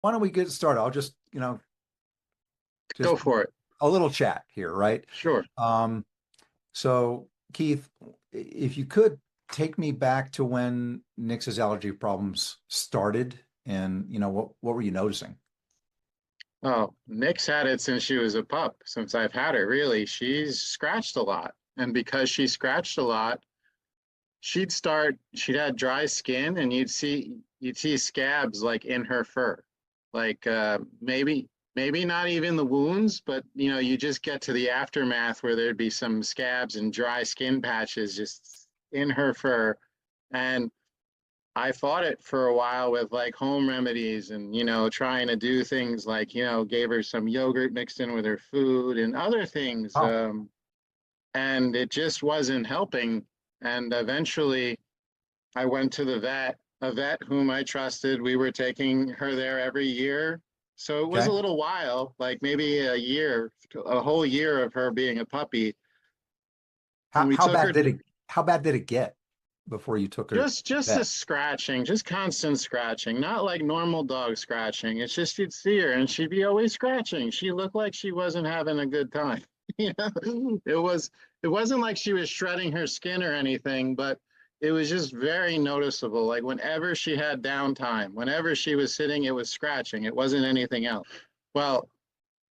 why don't we get started? I'll just, Go just for it. a little chat here, right? Sure. Um, so Keith, if you could take me back to when Nix's allergy problems started and, what were you noticing? Oh, Nick's had it since she was a pup, since I've had her, really. She's scratched a lot. And because she scratched a lot, she'd had dry skin and you'd see scabs like in her fur. Like maybe not even the wounds, but you just get to the aftermath where there'd be some scabs and dry skin patches just in her fur. And I fought it for a while with like home remedies and, trying to do things like, gave her some yogurt mixed in with her food and other things. Oh, And it just wasn't helping. And eventually I went to a vet whom I trusted. We were taking her there every year. So it was a okay. little while, like maybe a year, a whole year of her being a puppy. How And we how took bad her did it how bad did it get before you took her to just a vet? scratching, just constant scratching, not like normal dog scratching. It's just you'd see her and she'd be always scratching. She looked like she wasn't having a good time. It wasn't like she was shredding her skin or anything, but it was just very noticeable. Like whenever she had downtime, whenever she was sitting, it was scratching. It wasn't anything else. Well,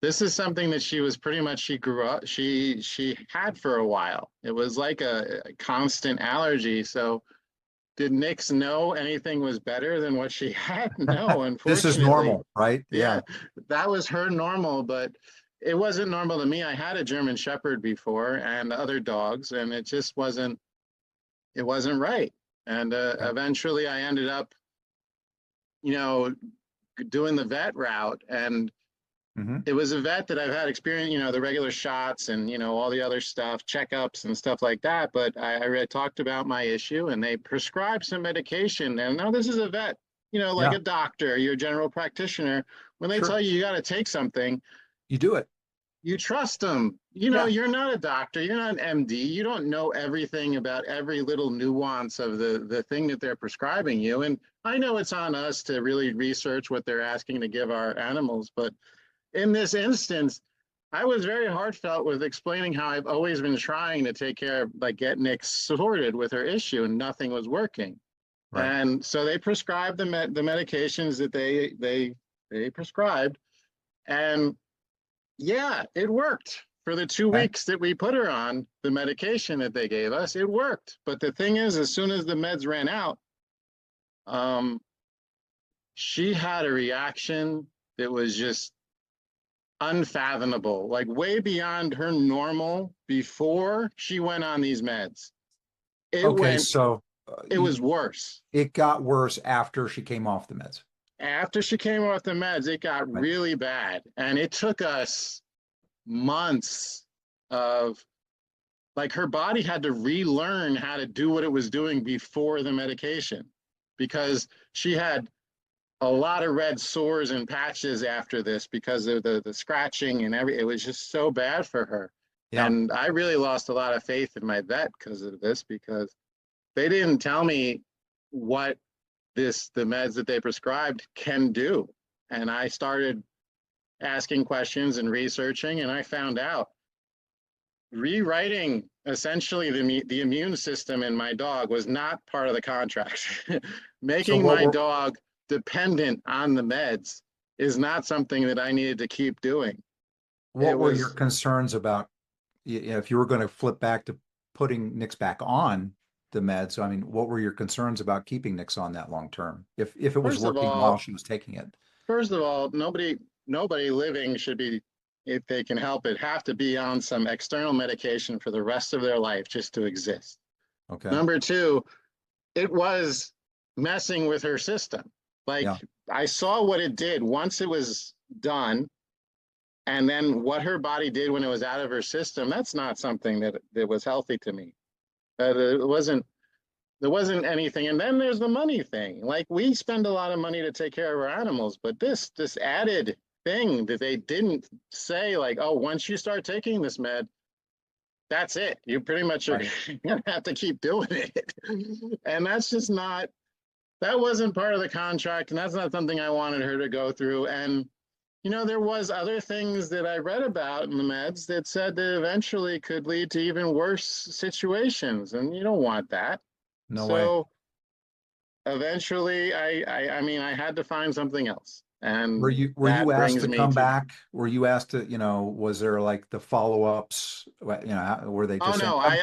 this is something that she was pretty much she grew up she had for a while. It was like a constant allergy. So did Nix know anything was better than what she had? No, This is unfortunately. normal, right? Yeah, Yeah. that was her normal, but it wasn't normal to me. I had a German Shepherd before and other dogs, and it wasn't right. And Okay. eventually I ended up, you know, doing the vet route. And Hmm. it was a vet that I've had experience, the regular shots and, all the other stuff, checkups and stuff like that. But I really talked about my issue and they prescribed some medication. And now this is a vet, like Yeah, a doctor, your general practitioner. When they tell sure. you you got to take something, You do it. you trust them. Yeah. You're not a doctor, you're not an MD. You don't know everything about every little nuance of the thing that they're prescribing you. And I know it's on us to really research what they're asking to give our animals, but in this instance, I was very heartfelt with explaining how I've always been trying to take care of, like, get Nick sorted with her issue, and nothing was working. Right. And so they prescribed the medications that they prescribed, and yeah, it worked for the two Okay. weeks that we put her on the medication that they gave us. It worked, but the thing is, as soon as the meds ran out, um, she had a reaction that was just unfathomable, like way beyond her normal before she went on these meds. It Okay, went, so it was worse. it got worse after she came off the meds. After she came off the meds, it got Right. really bad. And it took us months of like her body had to relearn how to do what it was doing before the medication because she had a lot of red sores and patches after this because of the scratching and it was just so bad for her. Yeah. And I really lost a lot of faith in my vet because of this, because they didn't tell me what the meds that they prescribed can do. And I started asking questions and researching, and I found out rewriting essentially the immune system in my dog was not part of the contract. So Making what my were dog dependent on the meds is not something that I needed to keep doing. It what were your was, concerns about if you were going to flip back to putting Nix back on the meds? I mean, what were your concerns about keeping Nix on that long term if it was first of working while all, she was taking it? nobody living should be, if they can help it, have to be on some external medication for the rest of their life just to exist. Okay. Number two, it was messing with her system. Like Yeah. I saw what it did once it was done, and then what her body did when it was out of her system. That's not something that was healthy to me. It wasn't. There wasn't anything. And then there's the money thing. Like we spend a lot of money to take care of our animals, but this added thing that they didn't say, like, oh, once you start taking this med, that's it. You pretty much are Right. gonna have to keep doing it. And that's just not that wasn't part of the contract, and that's not something I wanted her to go through. And there was other things that I read about in the meds that said that eventually could lead to even worse situations, and you don't want that. No way. So eventually, I mean, I had to find something else, and Were you that asked brings to me come to. back? Were you asked to, was there like the follow-ups? Were they Oh just saying, no, come I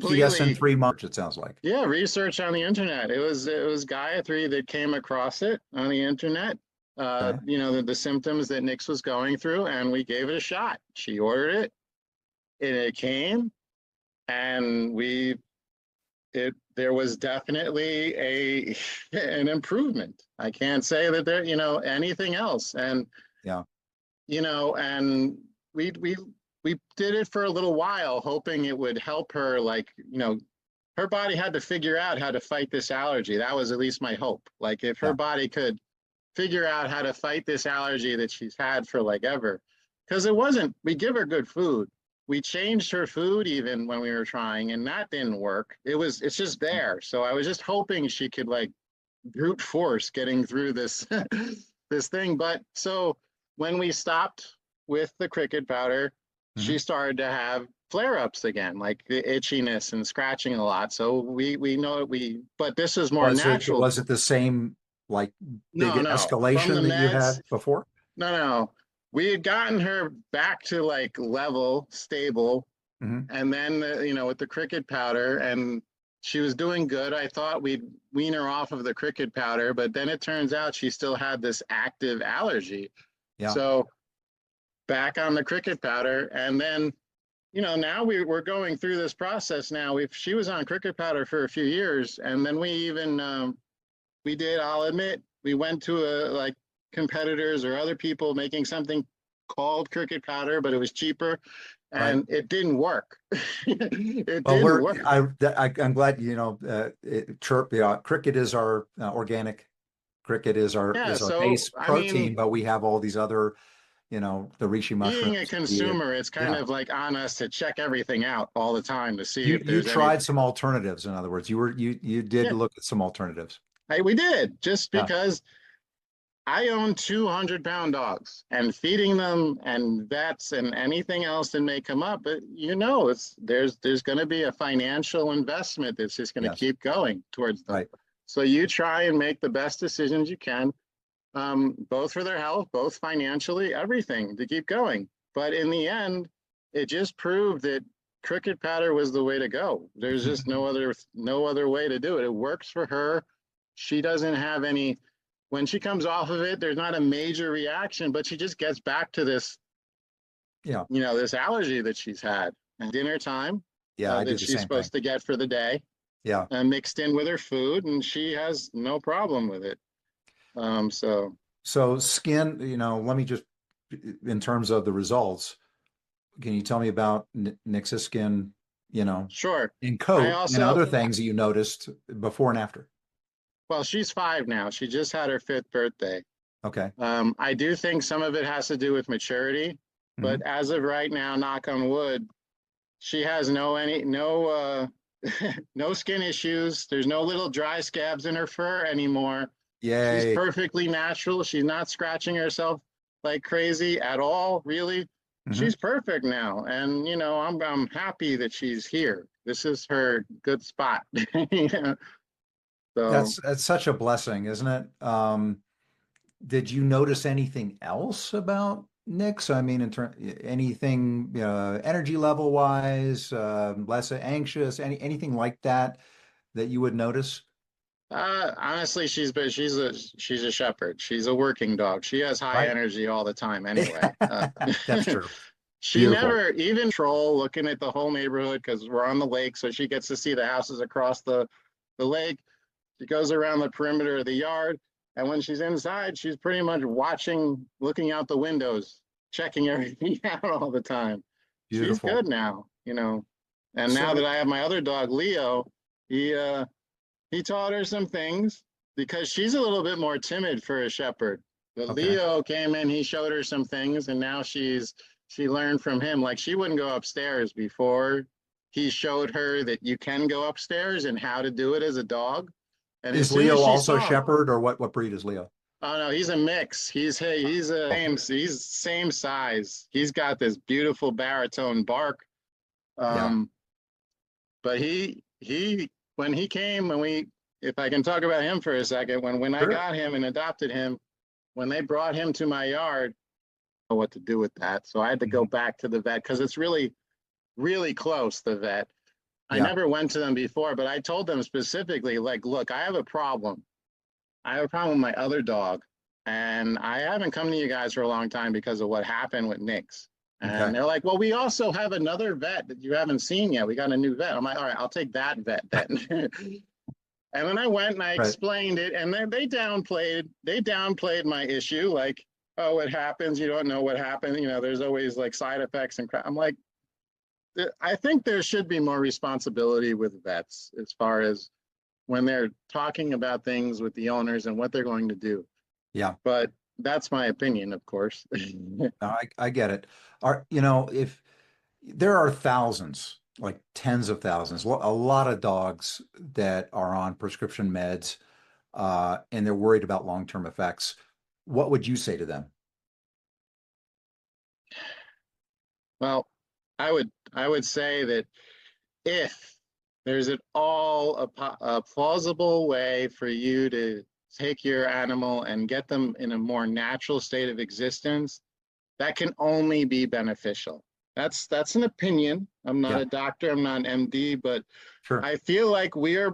see us in completely. 3 months, it sounds like. Yeah, research on the internet. It was Gayatri that came across it on the internet. Okay. The symptoms that Nix was going through, and we gave it a shot. She ordered it, and it came, and there was definitely an improvement. I can't say that there, anything else. And Yeah. and we did it for a little while, hoping it would help her, like, her body had to figure out how to fight this allergy. That was at least my hope. Like, if her Yeah. body could figure out how to fight this allergy that she's had for like ever. Because it wasn't, we give her good food. We changed her food even when we were trying, and that didn't work. It's just there. So I was just hoping she could, like, brute force getting through this this thing. But so when we stopped with the cricket powder, Hmm. she started to have flare-ups again, like the itchiness and scratching a lot. So we know but this is more natural. Was it the same like big No, no. From the escalation that you meds, had before? no, no. We had gotten her back to like level, stable, Hmm. and then with the cricket powder, and she was doing good. I thought we'd wean her off of the cricket powder, but then it turns out she still had this active allergy. Yeah. So back on the cricket powder, and then now we're going through this process. Now she was on cricket powder for a few years, and then we even we did, I'll admit, we went to like competitors or other people making something called cricket powder, but it was cheaper, Right. and it didn't work. It Well, didn't work. I'm glad, Chirp, yeah, cricket is our organic cricket Yeah, is our so base I protein, mean, but we have all these other, the reishi being a mushrooms. consumer, it's kind Yeah. of like on us to check everything out all the time to see if You there's any. tried some alternatives, in other words. You did Yeah, look at some alternatives. we did, just Yeah. because I own 200-pound dogs, and feeding them and vets and anything else that may come up, but there's going to be a financial investment that's just going to Yes. keep going towards them. Right. So you try and make the best decisions you can, both for their health, both financially, everything to keep going. But in the end, it just proved that cricket powder was the way to go. There's just no other way to do it. It works for her. She doesn't have any. When she comes off of it, there's not a major reaction, but she just gets back to Yeah. this allergy that she's had at dinner time, Yeah, I do that the she's same thing. supposed to get for the day, Yeah. mixed in with her food, and she has no problem with it. So So skin, let me just, in terms of the results, can you tell me about Nix's skin, sure. in I coat and also, other things that you noticed before and after? well, she's 5 now. She just had her 5th birthday. Okay. I do think some of it has to do with maturity, Hmm. but as of right now, knock on wood, she has no no skin issues. There's no little dry scabs in her fur anymore. She's Yay. perfectly natural. She's not scratching herself like crazy at all, really. Hmm. She's perfect now. And I'm happy that she's here. This is her good spot. Yeah. So That's such a blessing, isn't it? Did you notice anything else about Nix? I mean, anything energy level wise, less anxious, anything like that that you would notice? honestly, she's a shepherd. She's a working dog. She has high Right. energy all the time anyway. That's true. She Beautiful. never even troll looking at the whole neighborhood because we're on the lake, so she gets to see the houses across the lake. She goes around the perimeter of the yard, and when she's inside, she's pretty much watching, looking out the windows, checking everything out all the time. She's Beautiful. good now. And now that So, I have my other dog, Leo, he taught her some things because she's a little bit more timid for a shepherd. But okay. Leo came in, he showed her some things, and now she learned from him. Like, she wouldn't go upstairs before he showed her that you can go upstairs and how to do it as a dog. And as Is soon as Leo she also saw him, shepherd, or what breed is Leo? oh no, he's a mix. Oh, He's same size. He's got this beautiful baritone bark. yeah. Um, but he when he came, when we, if I can talk about him for a second, when I Sure. got him and adopted him, when they brought him to my yard, I don't know what to do with that. So I had to go Mhm. back to the vet because it's really close, the vet. I Yeah. never went to them before, but I told them specifically, like, look, I have a problem. I have a problem with my other dog, and I haven't come to you guys for a long time because of what happened with Nick's. And Okay. they're like, well, we also have another vet that you haven't seen yet. We got a new vet. I'm like, all right, I'll take that vet then. And then I went and I Right. explained it, and then they downplayed my issue, like, oh, it happens. You don't know what happened. You know, there's always like side effects and crap. I'm like, I think there should be more responsibility with vets as far as when they're talking about things with the owners and what they're going to do. Yeah. But that's my opinion, of course. No, I get it. If there are thousands, like tens of thousands, a lot of dogs that are on prescription meds, and they're worried about long-term effects. What would you say to them? Well, I would say that if there's at all a plausible way for you to take your animal and get them in a more natural state of existence, that can only be beneficial. That's an opinion. I'm not Yeah, a doctor, I'm not an MD, but sure. I feel like we're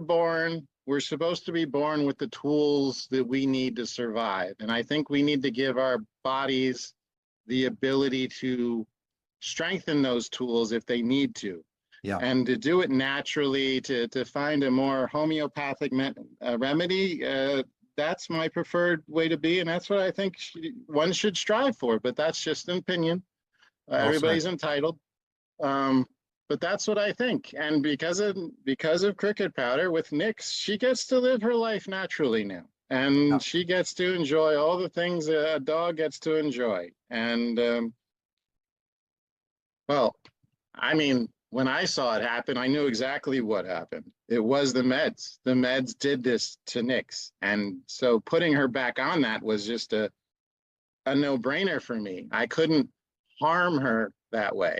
supposed to be born with the tools that we need to survive. And I think we need to give our bodies the ability to strengthen those tools if they need to. Yeah, And to do it naturally, to find a more homeopathic remedy, that's my preferred way to be. And that's what I think one should strive for. But that's just an opinion. well said. Everybody's entitled. Um, but that's what I think. And because of cricket powder with Nix, she gets to live her life naturally now. Yeah, And she gets to enjoy all the things a dog gets to enjoy. And well, I mean, when I saw it happen, I knew exactly what happened. It was the meds. The meds did this to Nix. And so putting her back on that was just a no-brainer for me. I couldn't harm her that way.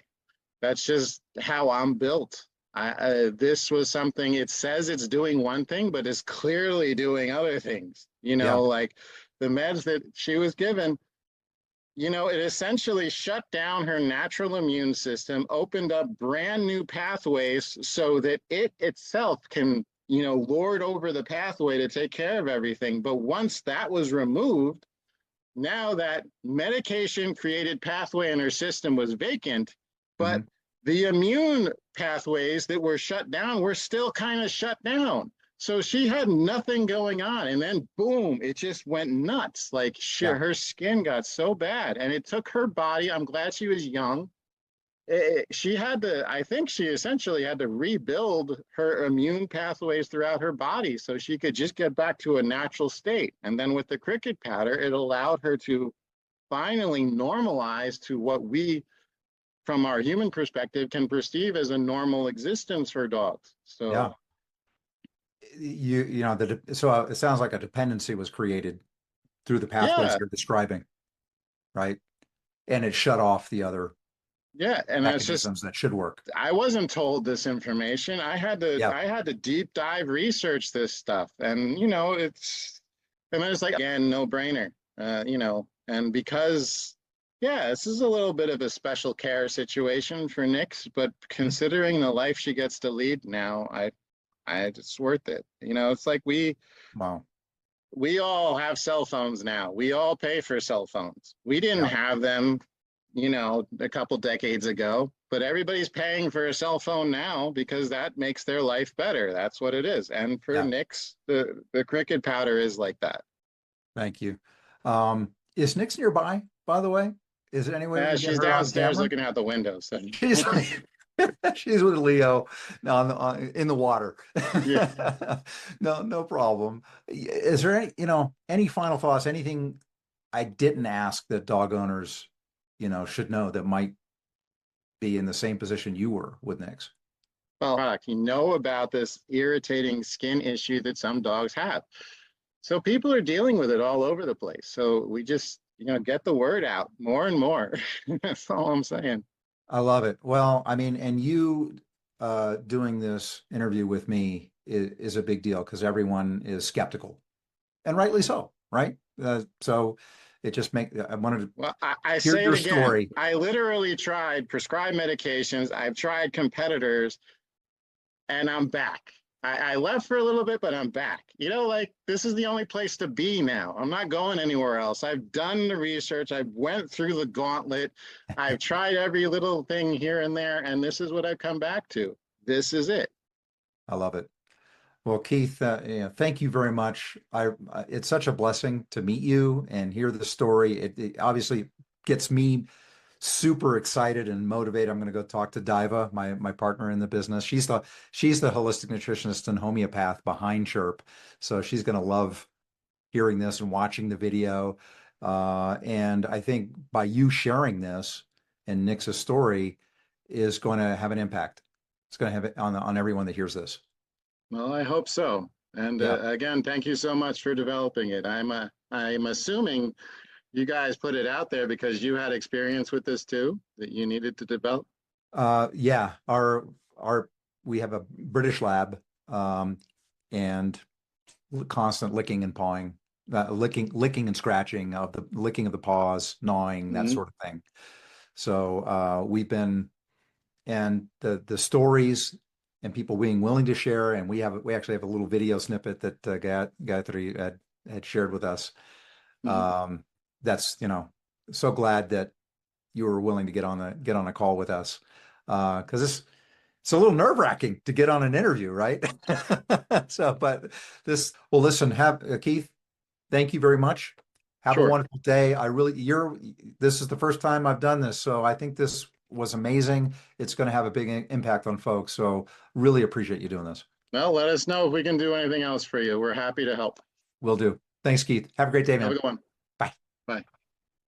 That's just how I'm built. This was something, it says it's doing one thing, but it's clearly doing other things. yeah, Like the meds that she was given, it essentially shut down her natural immune system, opened up brand new pathways so that it itself can, lord over the pathway to take care of everything. But once that was removed, now that medication created pathway in her system was vacant, but hmm the immune pathways that were shut down were still kind of shut down. So she had nothing going on. And then boom, it just went nuts. Like yeah, her skin got so bad. And it took her body. I'm glad she was young. She had to, I think she essentially had to rebuild her immune pathways throughout her body so she could just get back to a natural state. And then with the cricket powder, it allowed her to finally normalize to what we, from our human perspective, can perceive as a normal existence for dogs. yeah. So, So it sounds like a dependency was created through the pathways yeah, you're describing, right? And it shut off the other yeah. And that's just, mechanisms that should work. I wasn't told this information. Yeah, I had to deep dive research this stuff. And, and it's like, again, no brainer, and because, yeah, this is a little bit of a special care situation for Nix, but mhm. considering the life she gets to lead now, it's worth it. It's like Wow. we all have cell phones now. We all pay for cell phones. We didn't Yeah, have them, a couple decades ago, but everybody's paying for a cell phone now because that makes their life better. That's what it is. And for yeah. Nix, the cricket powder is like that. Thank you. Is Nick's nearby, by the way? Is there any way we can get She's her on downstairs camera? looking out the window. So She's she's with Leo in the water. yeah. No, no problem. Is there any final thoughts, anything I didn't ask that dog owners, should know that might be in the same position you were with Nick's? product. You know about this irritating skin issue that some dogs have. So people are dealing with it all over the place. So we just, get the word out more and more. That's all I'm saying. I love it. Well, I mean, and you doing this interview with me is a big deal because everyone is skeptical, and rightly so, right? So it just I wanted to Well, I hear say it your again. story. I literally tried prescribed medications. I've tried competitors, and I'm back. I left for a little bit, but I'm back. Like this is the only place to be now. I'm not going anywhere else. I've done the research. I went through the gauntlet. I've tried every little thing here and there, and this is what I've come back to. This is it. I love it. Well, Keith, thank you very much. It's such a blessing to meet you and hear the story. It obviously gets me super excited and motivated. I'm going to go talk to Diva, my partner in the business. She's the holistic nutritionist and homeopath behind Chirp, so she's going to love hearing this and watching the video. And I think by you sharing this and Nick's story is going to have an impact. It's going to have it on everyone that hears this. Well, I hope so. And Yeah. again, thank you so much for developing it. I'm assuming you guys put it out there because you had experience with this too, that you needed to develop. Yeah, our we have a British lab, and constant licking and pawing, licking and scratching of the licking of the paws, gnawing, that Mhm. sort of thing. So we've been and the stories and people being willing to share, and we actually have a little video snippet that Gayatri had shared with us. Mhm. That's so glad that you were willing to get on a call with us because it's a little nerve-wracking to get on an interview, right? So, but well, listen, Keith, thank you very much. Have a Sure. wonderful day. This is the first time I've done this, so I think this was amazing. It's going to have a big impact on folks. So really appreciate you doing this. Well, let us know if we can do anything else for you. We're happy to help. Will do. Thanks, Keith. Have a great day, Have a man. good one. Bye. Bye.